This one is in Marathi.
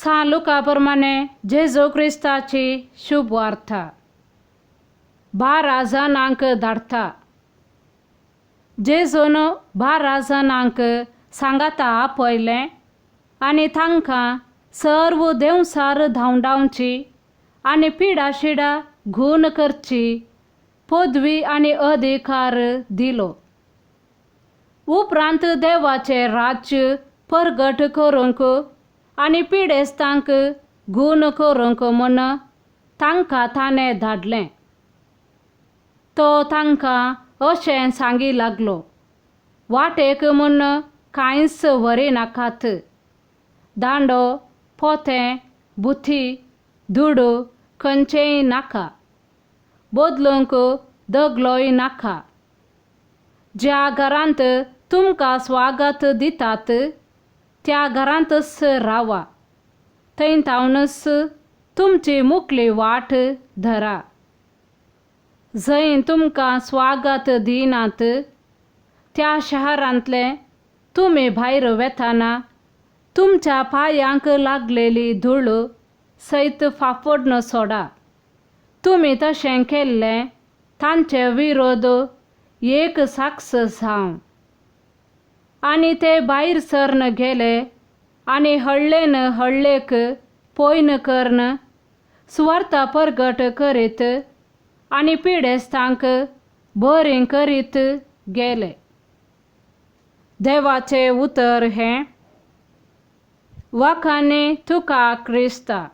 लुकाप्रमाणे जेजू क्रिस्ताची शुभ वार्ता 12 जाणांक धाडटा. जेजून 12 जाणांक सांगाता आपयलें आनी तांकां सर्व देंवसार धांवडावची आनी पिडाशिडा घूण करची पदवी आनी अधिकार दिलो. उपरांत देवाचें राज्य परगट करूंक आनी पिडेस्तांक घूण करूंक म्हूण तांकां ताणें धाडलें. तो तांकां अशें सांगी लागलो, वाटेक म्हूण कांयच व्हरिनाकात. दांडो, पोतें, बुथी, दुडू खंयचेंय नाका. बदलूंक दगलोय नाका. ज्या घरांत तुमकां स्वागत दितात त्या घरांतच रावा. थंयतावनच तुमची मुखली वाट धरा. जंय तुमकां स्वागत दिनात त्या शारांतले तुमी भायर वेताना तुमच्या पांयांक लागलेली धूळ सैत फाफोडून सोडा. तुमी तशें केल्लें तांचे विरोध एक साक्ष जावं. आनी ते भायर सरन गेले आनी हळ्ळेन हळ्ळेक पयन करन सुवार्ता परगट करीत आनी पिडेस्तांक बरी करीत गेले. देवाचें उतर हें: वखाणी तुका क्रिस्ता.